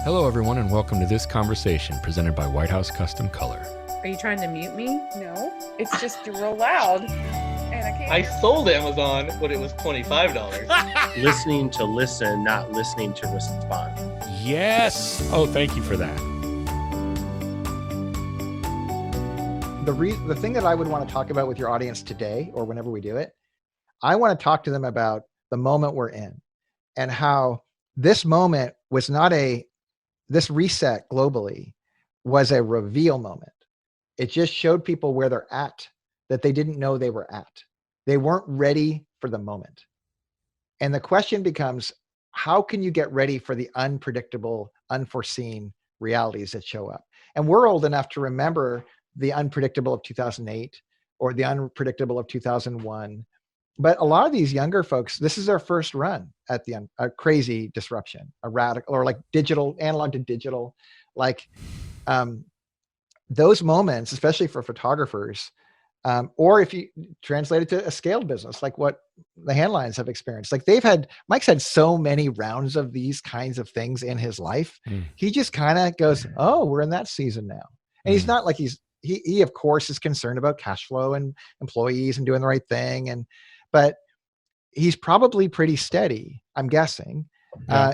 Hello, everyone, and welcome to this conversation presented by White House Custom Color. Are you trying to mute me? No, it's just real loud, and I can't. I sold Amazon when it was $25. Listening to listen, not listening to respond. Yes. Oh, thank you for that. The thing that I would want to talk about with your audience today, or whenever we do it, I want to talk to them about the moment we're in and how this moment was not this reset globally was a reveal moment. It just showed people where they're at that they didn't know they were at. They weren't ready for the moment. And the question becomes, how can you get ready for the unpredictable, unforeseen realities that show up? And we're old enough to remember the unpredictable of 2008 or the unpredictable of 2001. But a lot of these younger folks, this is their first run at a crazy disruption, a radical, or like digital, analog to digital, like those moments, especially for photographers, or if you translate it to a scaled business, like what the Handlines have experienced. Like Mike's had so many rounds of these kinds of things in his life. He just kind of goes, oh, we're in that season now. And he's not like he of course is concerned about cash flow and employees and doing the right thing. But he's probably pretty steady, I'm guessing,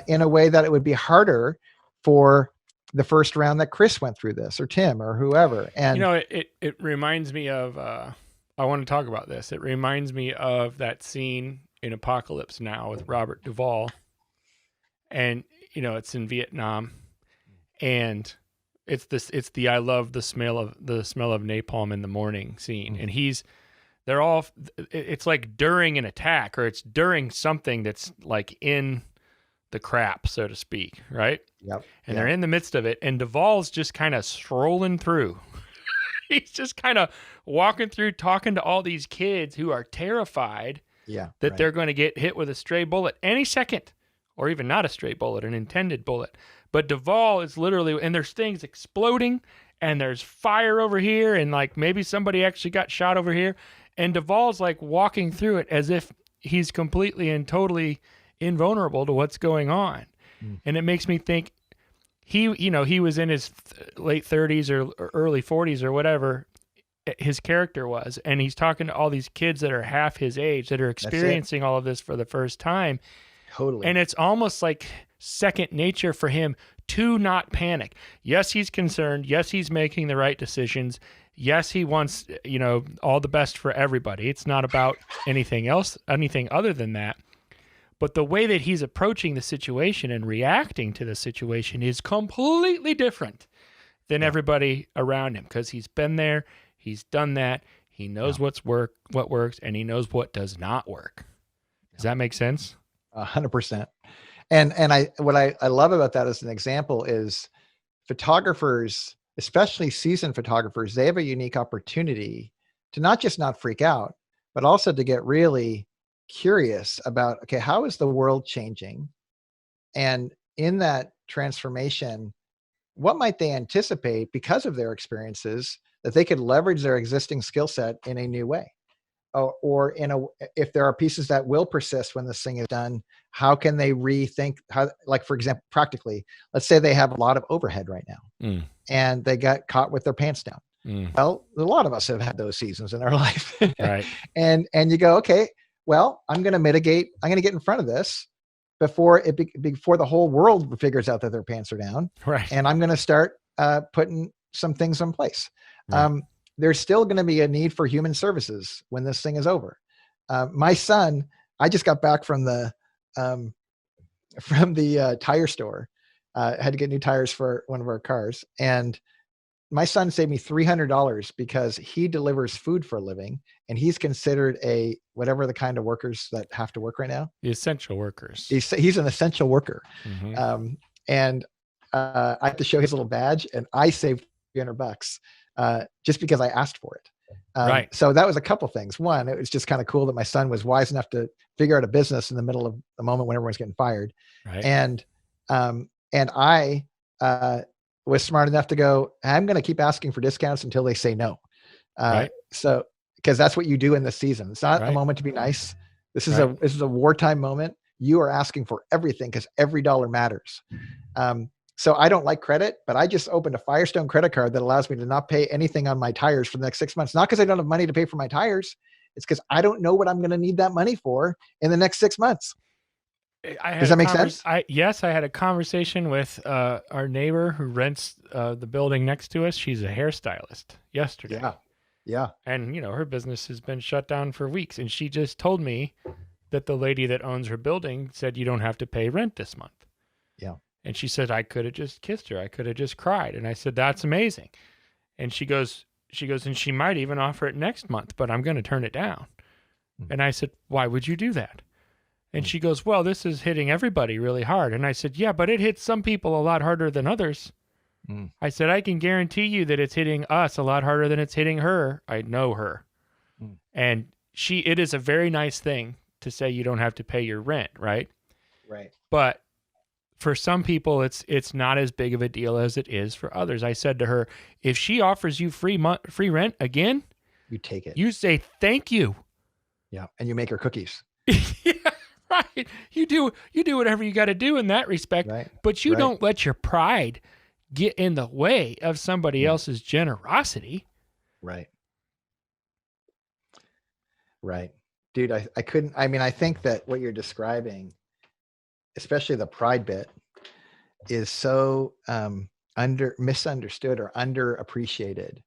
in a way that it would be harder for the first round that Chris went through this, or Tim, or whoever. And it reminds me of, I want to talk about this. It reminds me of that scene in Apocalypse Now with Robert Duvall. And, it's in Vietnam. And it's the I love the smell of napalm in the morning scene. And it's like during an attack, or it's during something that's like in the crap, so to speak, right? Yep. And they're in the midst of it, and Duvall's just kind of strolling through. He's just kind of walking through, talking to all these kids who are terrified that they're going to get hit with a stray bullet any second, or even not a stray bullet, an intended bullet. But Duvall is literally, and there's things exploding, and there's fire over here, and like maybe somebody actually got shot over here. And Duvall's like walking through it as if he's completely and totally invulnerable to what's going on. And it makes me think he was in his late 30s or early 40s or whatever his character was. And he's talking to all these kids that are half his age that are experiencing all of this for the first time. Totally. And it's almost like second nature for him to not panic. Yes, he's concerned. Yes, he's making the right decisions. Yes, he wants, all the best for everybody. It's not about anything else, anything other than that. But the way that he's approaching the situation and reacting to the situation is completely different than everybody around him, because he's been there, he's done that, he knows what works, and he knows what does not work. Does that make sense? 100%. And what I love about that as an example is photographers, especially seasoned photographers, they have a unique opportunity to not just not freak out, but also to get really curious about, okay, how is the world changing? And in that transformation, what might they anticipate because of their experiences that they could leverage their existing skill set in a new way? Or if there are pieces that will persist when this thing is done, how can they rethink how, like, for example, practically, let's say they have a lot of overhead right now and they got caught with their pants down. Well, a lot of us have had those seasons in our life. Right. And you go, okay, well, I'm going to mitigate. I'm going to get in front of this before the whole world figures out that their pants are down. Right. And I'm going to start putting some things in place. Right. There's still going to be a need for human services when this thing is over. My son, I just got back from the tire store. Had to get new tires for one of our cars, and my son saved me $300 because he delivers food for a living, and he's considered whatever the kind of workers that have to work right now. The essential workers. He's an essential worker. And I had to show his little badge, and I saved $300 just because I asked for it. Right. So that was a couple things. One, it was just kind of cool that my son was wise enough to figure out a business in the middle of the moment when everyone's getting fired. Right. And I was smart enough to go, I'm going to keep asking for discounts until they say no. Right. So, because that's what you do in this season. It's not a moment to be nice. This is this is a wartime moment. You are asking for everything because every dollar matters. So I don't like credit, but I just opened a Firestone credit card that allows me to not pay anything on my tires for the next 6 months. Not because I don't have money to pay for my tires. It's because I don't know what I'm going to need that money for in the next 6 months. Does that make sense? Yes, I had a conversation with our neighbor who rents the building next to us. She's a hairstylist yesterday. Yeah. And, her business has been shut down for weeks. And she just told me that the lady that owns her building said, you don't have to pay rent this month. Yeah. And she said, I could have just kissed her. I could have just cried. And I said, that's amazing. And she goes, and she might even offer it next month, but I'm going to turn it down. Mm. And I said, why would you do that? And she goes, well, this is hitting everybody really hard. And I said, yeah, but it hits some people a lot harder than others. Mm. I said, I can guarantee you that it's hitting us a lot harder than it's hitting her. I know her. Mm. And it is a very nice thing to say you don't have to pay your rent, right? Right. But for some people, it's not as big of a deal as it is for others. I said to her, if she offers you free rent again, you take it. You say thank you. Yeah, and you make her cookies. Yeah, right. You do whatever you got to do in that respect, right. But you don't let your pride get in the way of somebody else's generosity. Right. Right. Dude, I couldn't. I mean, I think that what you're describing, especially the pride bit, is so misunderstood or underappreciated,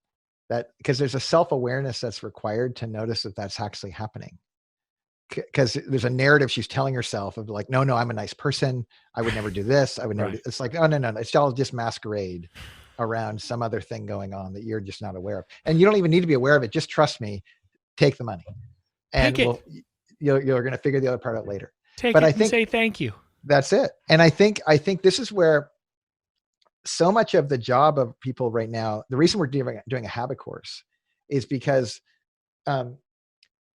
that because there's a self-awareness that's required to notice that that's actually happening. Because there's a narrative she's telling herself of like, no, I'm a nice person. I would never do this. I would never. It's like, oh, no. It's all just masquerade around some other thing going on that you're just not aware of. And you don't even need to be aware of it. Just trust me. Take the money. And you're going to figure the other part out later. I think say thank you. That's it. And I think this is where so much of the job of people right now, the reason we're doing a habit course is because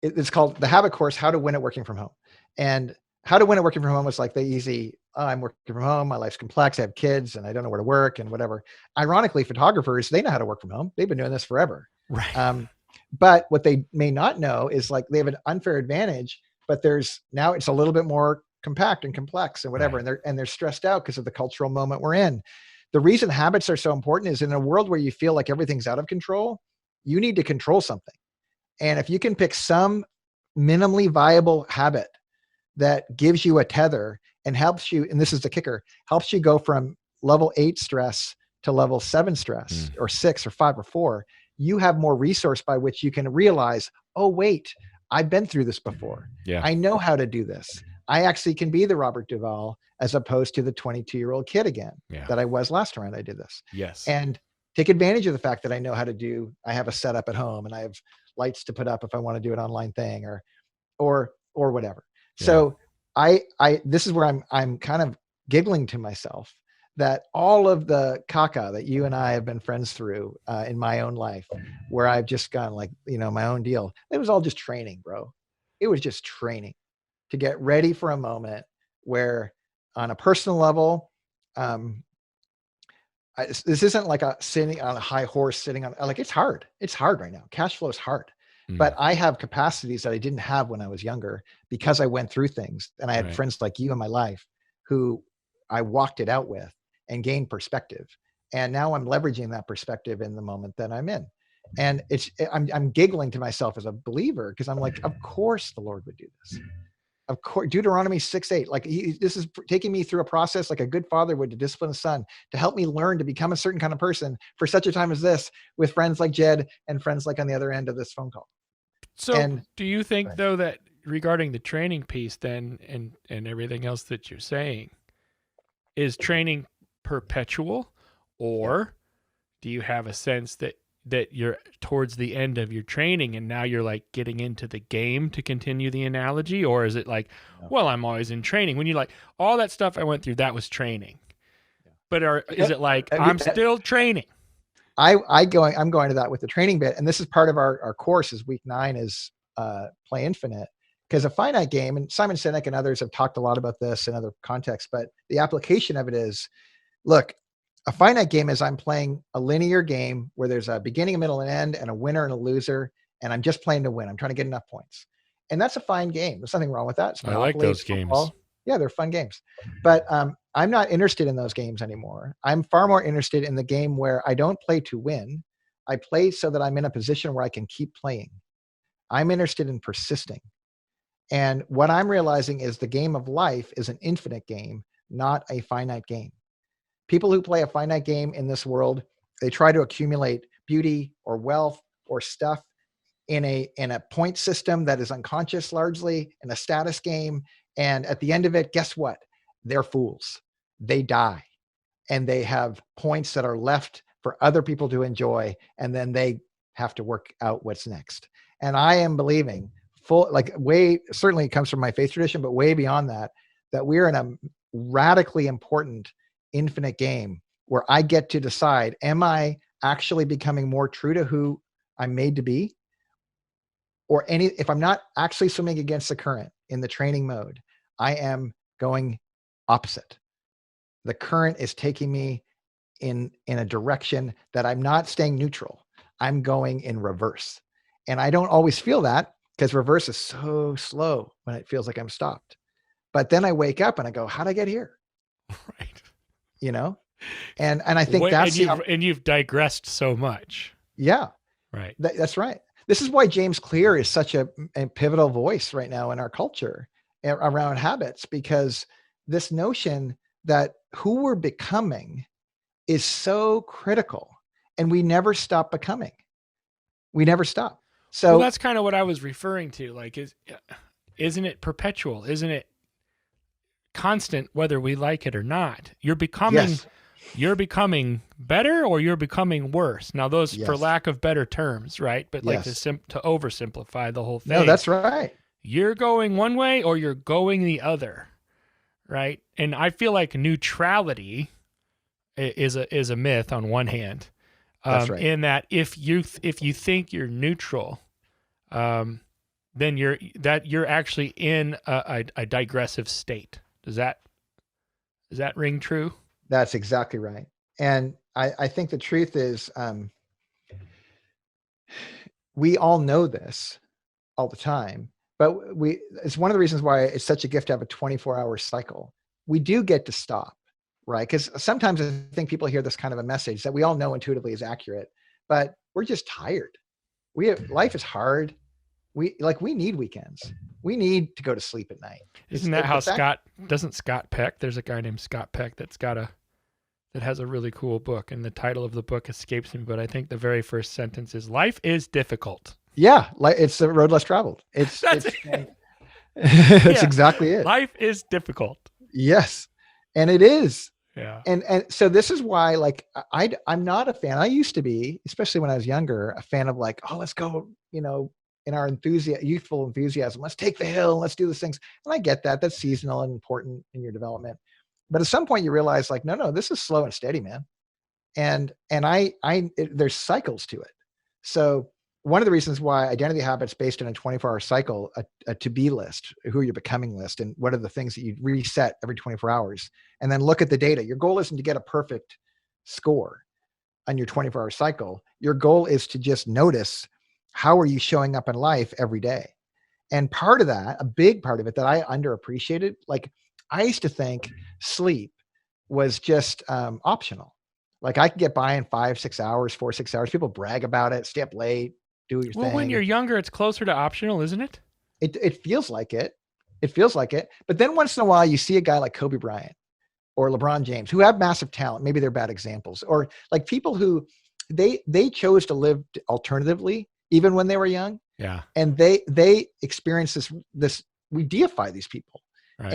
it's called the habit course, How to Win at Working from Home. And How to Win at Working from Home was like the easy, I'm working from home, my life's complex, I have kids and I don't know where to work and whatever. Ironically, photographers, they know how to work from home. They've been doing this forever. Right. But what they may not know is like they have an unfair advantage, but now it's a little bit more compact and complex and whatever. Right. And they're stressed out because of the cultural moment we're in. The reason habits are so important is in a world where you feel like everything's out of control, you need to control something. And if you can pick some minimally viable habit that gives you a tether and helps you, and this is the kicker, helps you go from level 8 stress to level 7 stress or 6 or 5 or 4, you have more resource by which you can realize, oh, wait, I've been through this before. Yeah. I know how to do this. I actually can be the Robert Duvall as opposed to the 22-year-old kid again that I was last time I did this. Yes. And take advantage of the fact that I know how to I have a setup at home and I have lights to put up if I want to do an online thing or whatever. Yeah. So this is where I'm kind of giggling to myself that all of the caca that you and I have been friends through in my own life, where I've just gone like, my own deal, it was all just training, bro. It was just training to get ready for a moment where on a personal level, this isn't like sitting on a high horse, sitting on, like, it's hard. It's hard right now. Cash flow is hard, but I have capacities that I didn't have when I was younger because I went through things and I had friends like you in my life who I walked it out with and gained perspective. And now I'm leveraging that perspective in the moment that I'm in. And I'm giggling to myself as a believer because I'm like, of course the Lord would do this. Of course, Deuteronomy 6:8, like this is taking me through a process like a good father would to discipline a son, to help me learn to become a certain kind of person for such a time as this, with friends like Jed and friends like on the other end of this phone call. So do you think though that regarding the training piece then and everything else that you're saying, is training perpetual, or do you have a sense that you're towards the end of your training and now you're like getting into the game, to continue the analogy? Or is it like, well, I'm always in training, when you like all that stuff I went through, that was training, but is it like I'm still training? I'm going to that with the training bit. And this is part of our course is week 9 is Play Infinite, because a finite game, and Simon Sinek and others have talked a lot about this in other contexts, but the application of it is, look, a finite game is I'm playing a linear game where there's a beginning, a middle, and end, and a winner and a loser, and I'm just playing to win. I'm trying to get enough points. And that's a fine game. There's nothing wrong with that. I like those games. Yeah, they're fun games. But I'm not interested in those games anymore. I'm far more interested in the game where I don't play to win. I play so that I'm in a position where I can keep playing. I'm interested in persisting. And what I'm realizing is the game of life is an infinite game, not a finite game. People who play a finite game in this world, they try to accumulate beauty or wealth or stuff in a point system that is unconscious, largely in a status game. And at the end of it, guess what? They're fools. They die. And they have points that are left for other people to enjoy. And then they have to work out what's next. And I am believing certainly it comes from my faith tradition, but way beyond that we're in a radically important infinite game where I get to decide, am I actually becoming more true to who I'm made to be? Or if I'm not actually swimming against the current in the training mode, I am going opposite. The current is taking me in a direction that I'm not staying neutral. I'm going in reverse. And I don't always feel that because reverse is so slow when it feels like I'm stopped. But then I wake up and I go, how'd I get here? Right. And I think you've digressed so much. Yeah. Right. That's right. This is why James Clear is such a pivotal voice right now in our culture around habits, because this notion that who we're becoming is so critical, and we never stop becoming. We never stop. So that's kind of what I was referring to. Like, isn't it perpetual? Isn't it constant, whether we like it or not? You're becoming, yes. You're becoming better, or you're becoming worse. Now, those, yes. for lack of better terms, right? But like yes. to oversimplify the whole thing. No, that's right. You're going one way, or you're going the other, right? And I feel like neutrality is a myth on one hand. That's right. In that if you think you're neutral, then you're actually in a digressive state. Does that ring true? That's exactly right. And I think the truth is, we all know this all the time, but it's one of the reasons why it's such a gift to have a 24-hour cycle. We do get to stop. Right. Because sometimes I think people hear this kind of a message that we all know intuitively is accurate, but we're just tired. Life is hard. We need weekends. We need to go to sleep at night. Isn't that how Scott Peck, there's a guy named Scott Peck that has a really cool book, and the title of the book escapes me, but I think the very first sentence is "Life is difficult." Yeah. It's the road less traveled. It's exactly it. Life is difficult. Yes. And it is. Yeah. And so this is why, like, I'm not a fan. I used to be, especially when I was younger, a fan of like, oh, let's go, in our youthful enthusiasm, let's take the hill, let's do these things. And I get that. That's seasonal and important in your development. But at some point you realize, like, no, this is slow and steady, man. And there's cycles to it. So one of the reasons why identity habits based on a 24-hour cycle, a to-be list, who are you becoming list, and what are the things that you reset every 24 hours, and then look at the data. Your goal isn't to get a perfect score on your 24-hour cycle. Your goal is to just notice, how are you showing up in life every day? And part of that, a big part of it that I underappreciated, like, I used to think sleep was just optional. Like, I could get by in 5-6 hours, 4-6 hours. People brag about it, stay up late, do your thing. Well, when you're younger, it's closer to optional, isn't it? It feels like it. It feels like it. But then once in a while, you see a guy like Kobe Bryant or LeBron James who have massive talent. Maybe they're bad examples, or like people who they chose to live alternatively even when they were young. Yeah. And they experience this. We deify these people. Right.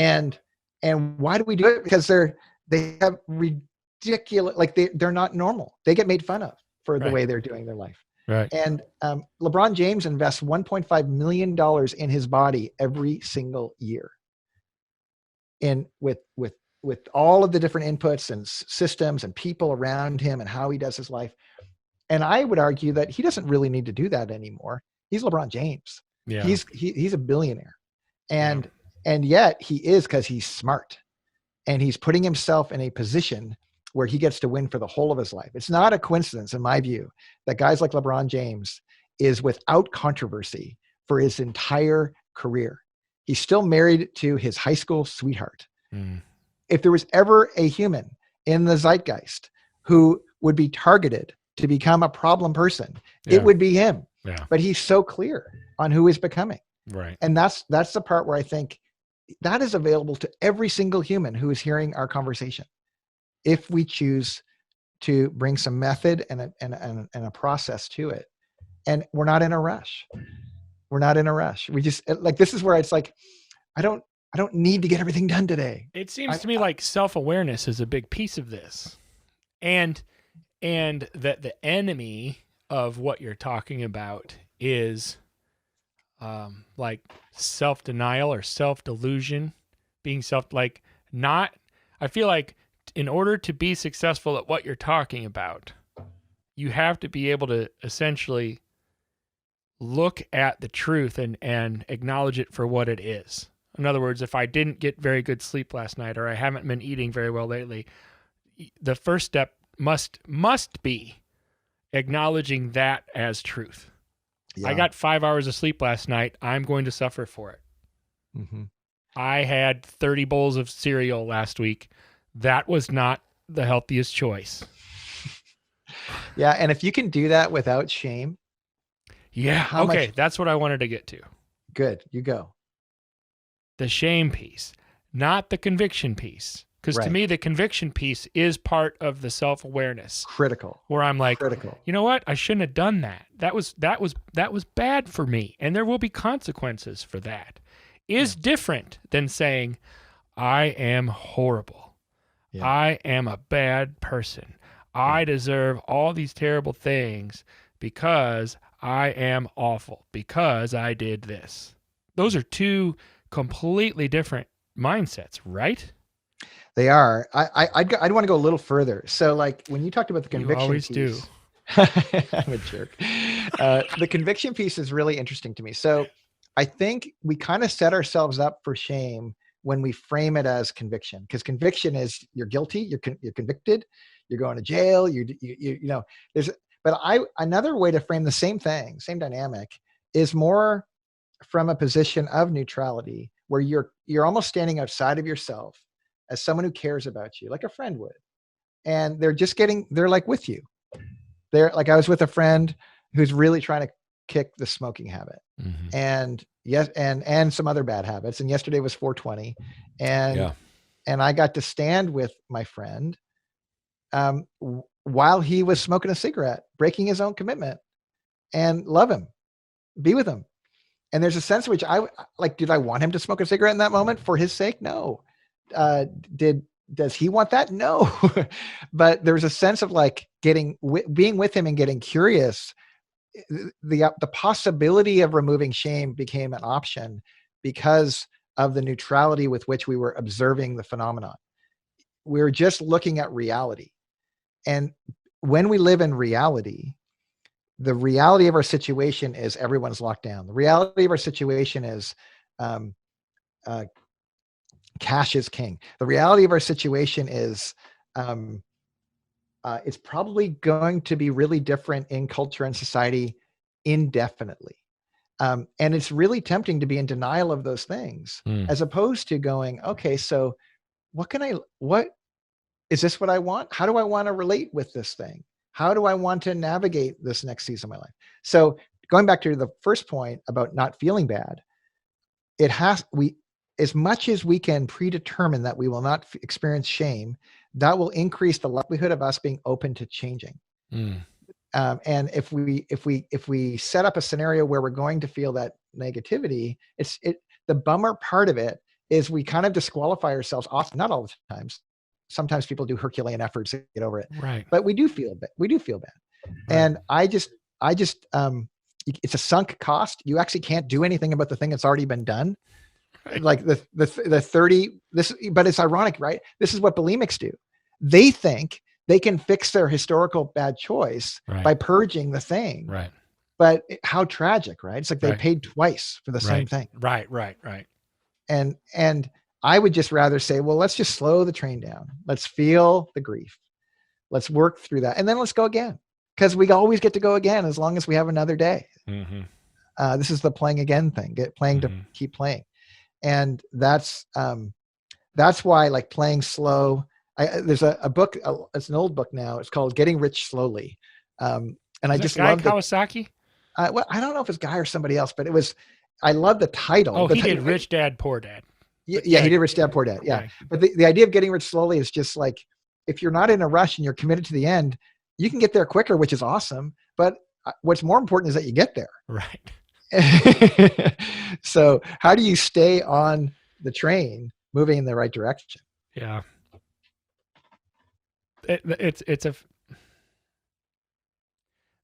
And why do we do it? Because they have ridiculous, like they're not normal. They get made fun of for the way they're doing their life. Right. And LeBron James invests $1.5 million in his body every single year. And with all of the different inputs and systems and people around him and how he does his life. And I would argue that he doesn't really need to do that anymore. He's LeBron James. Yeah. He's a billionaire. And yet he is, because he's smart, and he's putting himself in a position where he gets to win for the whole of his life. It's not a coincidence, in my view, that guys like LeBron James is without controversy for his entire career. He's still married to his high school sweetheart. Mm. If there was ever a human in the zeitgeist who would be targeted to become a problem person, it would be him. Yeah. But he's so clear on who he's becoming. Right. And that's the part where I think that is available to every single human who is hearing our conversation. If we choose to bring some method and a process to it. And we're not in a rush. We're not in a rush. We just like, this is where it's like, I don't need to get everything done today. It seems to me like self-awareness is a big piece of this. And that the enemy of what you're talking about is like self-denial or self-delusion, being I feel like in order to be successful at what you're talking about, you have to be able to essentially look at the truth and acknowledge it for what it is. In other words, if I didn't get very good sleep last night, or I haven't been eating very well lately, the first step must be acknowledging that as truth. Yeah. I got 5 hours of sleep last night. I'm going to suffer for it. Mm-hmm. I had 30 bowls of cereal last week. That was not the healthiest choice. Yeah. And if you can do that without shame. Yeah. Okay. That's what I wanted to get to. Good. You go. The shame piece, not the conviction piece. Because to me, the conviction piece is part of the self-awareness. Critical. Where I'm like, you know what? I shouldn't have done that. That was bad for me. And there will be consequences for that. Is different than saying, I am horrible. Yeah. I am a bad person. I deserve all these terrible things because I am awful, because I did this. Those are two completely different mindsets, right? They are. I'd want to go a little further. So like when you talked about the conviction always piece, do. I'm a jerk. The conviction piece is really interesting to me. So I think we kind of set ourselves up for shame when we frame it as conviction, because conviction is you're guilty, you're convicted, you're going to jail, another way to frame the same thing, same dynamic, is more from a position of neutrality, where you're almost standing outside of yourself as someone who cares about you, like a friend would. And they're like with you. They're like, I was with a friend who's really trying to kick the smoking habit. Mm-hmm. And yes, and some other bad habits. And yesterday was 420. And I got to stand with my friend while he was smoking a cigarette, breaking his own commitment, and love him, be with him. And there's a sense in which did I want him to smoke a cigarette in that moment for his sake? No. Does he want that? No. But there's a sense of like being with him and getting curious. The possibility of removing shame became an option because of the neutrality with which we were observing the phenomenon. We were just looking at reality. And when we live in reality, the reality of our situation is everyone's locked down. The reality of our situation is cash is king. The reality of our situation is it's probably going to be really different in culture and society indefinitely. And it's really tempting to be in denial of those things, as opposed to going, okay, so what is this what I want? How do I want to relate with this thing? How do I want to navigate this next season of my life? So going back to the first point about not feeling bad, as much as we can predetermine that we will not experience shame, that will increase the likelihood of us being open to changing. And if we set up a scenario where we're going to feel that negativity, the bummer part of it is we kind of disqualify ourselves often, not all the times. Sometimes people do Herculean efforts to get over it, right? But we do feel bad. Right. And I just it's a sunk cost. You actually can't do anything about the thing that's already been done. Right. Like the 30, but it's ironic, right? This is what bulimics do. They think they can fix their historical bad choice by purging the thing. Right. But how tragic, right? It's like they paid twice for the same thing. Right. And I would just rather say, well, let's just slow the train down. Let's feel the grief. Let's work through that. And then let's go again. Because we always get to go again as long as we have another day. Mm-hmm. This is the playing again thing, to keep playing. And that's why like playing slow. There's a book. It's an old book now. It's called Getting Rich Slowly. And I just love Kawasaki. Well, I don't know if it's Guy or somebody else, but it was. I love the title. Oh, he did Rich Dad Poor Dad. Yeah, he did Rich Dad Poor Dad. Yeah, okay. But the idea of getting rich slowly is just like, if you're not in a rush and you're committed to the end, you can get there quicker, which is awesome. But what's more important is that you get there. Right. So how do you stay on the train moving in the right direction? Yeah.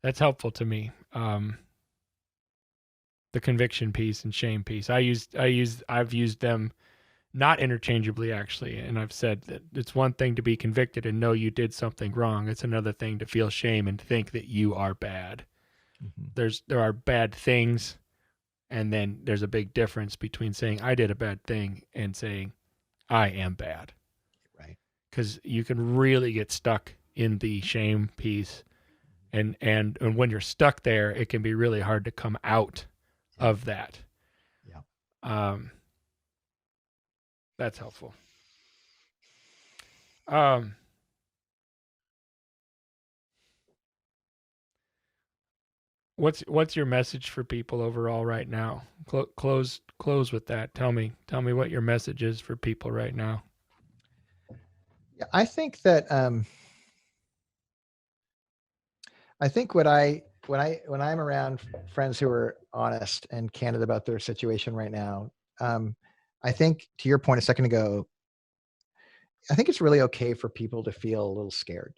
That's helpful to me. The conviction piece and shame piece. I've used them not interchangeably actually. And I've said that it's one thing to be convicted and know you did something wrong. It's another thing to feel shame and think that you are bad. Mm-hmm. There are bad things. And then there's a big difference between saying I did a bad thing and saying I am bad. Right. Because you can really get stuck in the shame piece. And when you're stuck there, it can be really hard to come out of that. Yeah. That's helpful. What's your message for people overall right now? Close with that. Tell me what your message is for people right now. Yeah, I think that I think when I'm around friends who are honest and candid about their situation right now, I think to your point a second ago, I think it's really okay for people to feel a little scared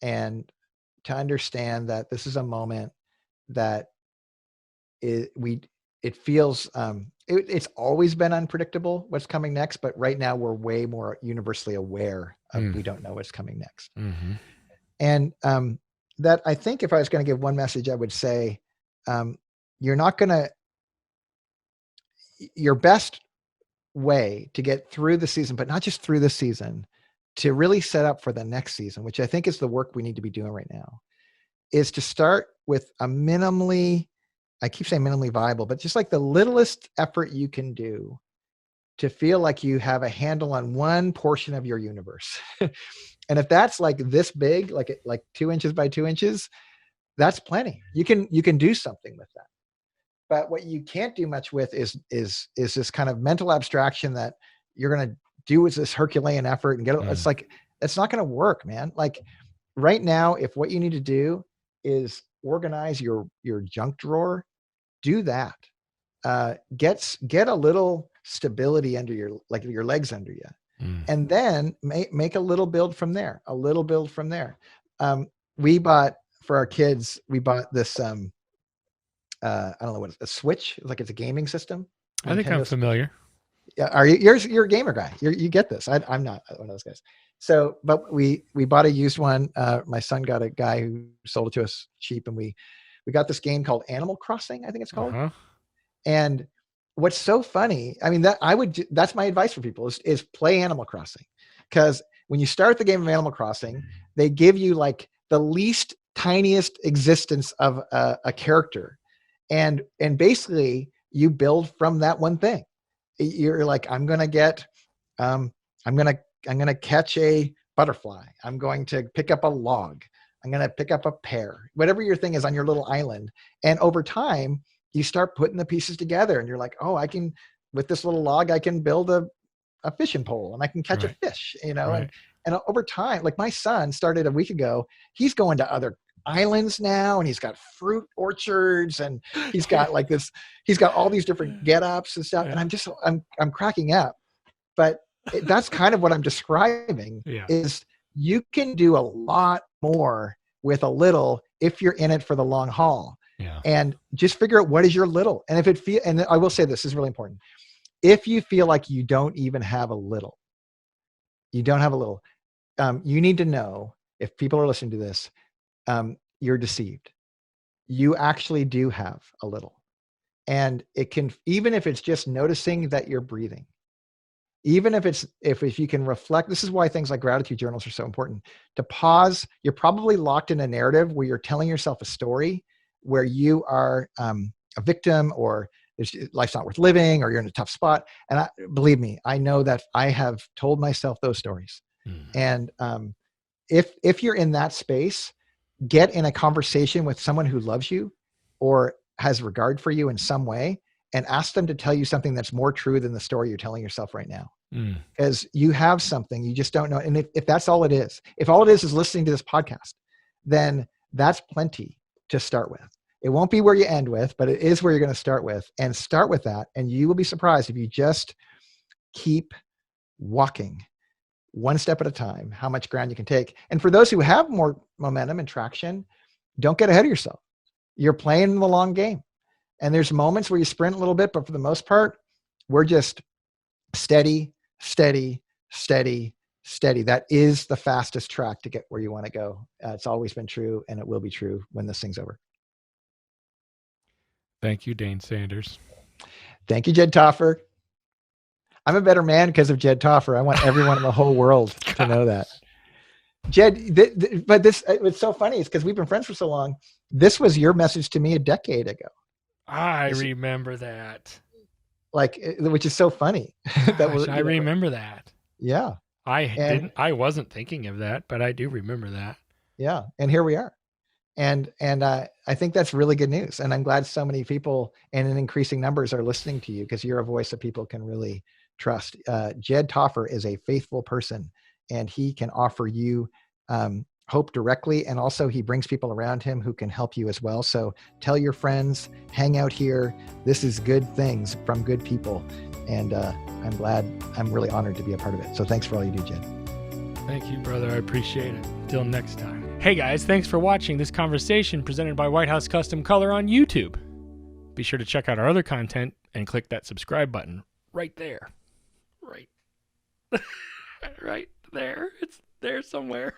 and to understand that this is a moment that it feels it's always been unpredictable what's coming next, but right now we're way more universally aware of we don't know what's coming next. Mm-hmm. And that I think if I was going to give one message, I would say your best way to get through the season, but not just through the season, to really set up for the next season, which I think is the work we need to be doing right now, is to start with a minimally, I keep saying minimally viable, but just like the littlest effort you can do to feel like you have a handle on one portion of your universe. And if that's like this big, like 2 inches by 2 inches, that's plenty. You can do something with that. But what you can't do much with is this kind of mental abstraction that you're going to do with this Herculean effort and get it. It's like, it's not going to work, man. Like right now, if what you need to do is organize your junk drawer, do that. Get a little stability under your legs under you. And then make a little build from there, We bought for our kids, this, I don't know what it's a Switch, like it's a gaming system. I think I'm familiar. Yeah. You're a gamer guy. You get this. I'm not one of those guys. So, but we bought a used one. My son got a guy who sold it to us cheap, and we got this game called Animal Crossing, I think it's called. Uh-huh. And what's so funny, I mean, that's my advice for people is play Animal Crossing. Because when you start the game of Animal Crossing, they give you like the least tiniest existence of a character. And basically you build from that one thing. You're like, I'm going to catch a butterfly. I'm going to pick up a log. I'm going to pick up a pear, whatever your thing is on your little island. And over time you start putting the pieces together and you're like, oh, with this little log, I can build a fishing pole and I can catch a fish, Right. and over time, like my son started a week ago, he's going to other islands now and he's got fruit orchards and he's got he's got all these different get-ups and stuff. And I'm cracking up, but that's kind of what I'm describing is you can do a lot more with a little if you're in it for the long haul. Yeah. And just figure out what is your little. And and I will say this is really important. If you feel like you don't even have a little, you need to know, if people are listening to this, you're deceived. You actually do have a little. And it can, even if it's just noticing that you're breathing, even if you can reflect, this is why things like gratitude journals are so important. To pause, you're probably locked in a narrative where you're telling yourself a story where you are a victim or life's not worth living, or you're in a tough spot. And believe me, I know that I have told myself those stories. And if you're in that space, get in a conversation with someone who loves you or has regard for you in some way, and ask them to tell you something that's more true than the story you're telling yourself right now. Because you have something, you just don't know. And if that's all it is, if all it is listening to this podcast, then that's plenty to start with. It won't be where you end with, but it is where you're going to start with. And start with that. And you will be surprised if you just keep walking one step at a time, how much ground you can take. And for those who have more momentum and traction, don't get ahead of yourself. You're playing the long game. And there's moments where you sprint a little bit, but for the most part, we're just steady, steady, steady, steady. That is the fastest track to get where you want to go. It's always been true, and it will be true when this thing's over. Thank you, Dane Sanders. Thank you, Jed Toffer. I'm a better man because of Jed Toffer. I want everyone in the whole world to know that. Jed, but this, it's so funny. It's because we've been friends for so long. This was your message to me a decade ago. I remember that. Like, which is so funny. I remember that. Yeah. I wasn't thinking of that, but I do remember that. Yeah. And here we are. And I think that's really good news. And I'm glad so many people, and in increasing numbers, are listening to you, because you're a voice that people can really trust. Jed Toffer is a faithful person, and he can offer you hope directly. And also he brings people around him who can help you as well. So tell your friends, hang out here. This is good things from good people. And I'm really honored to be a part of it. So thanks for all you do, Jed. Thank you, brother. I appreciate it. Till next time. Hey guys, thanks for watching this conversation presented by White House Custom Color on YouTube. Be sure to check out our other content and click that subscribe button right there. Right. Right there. It's there somewhere.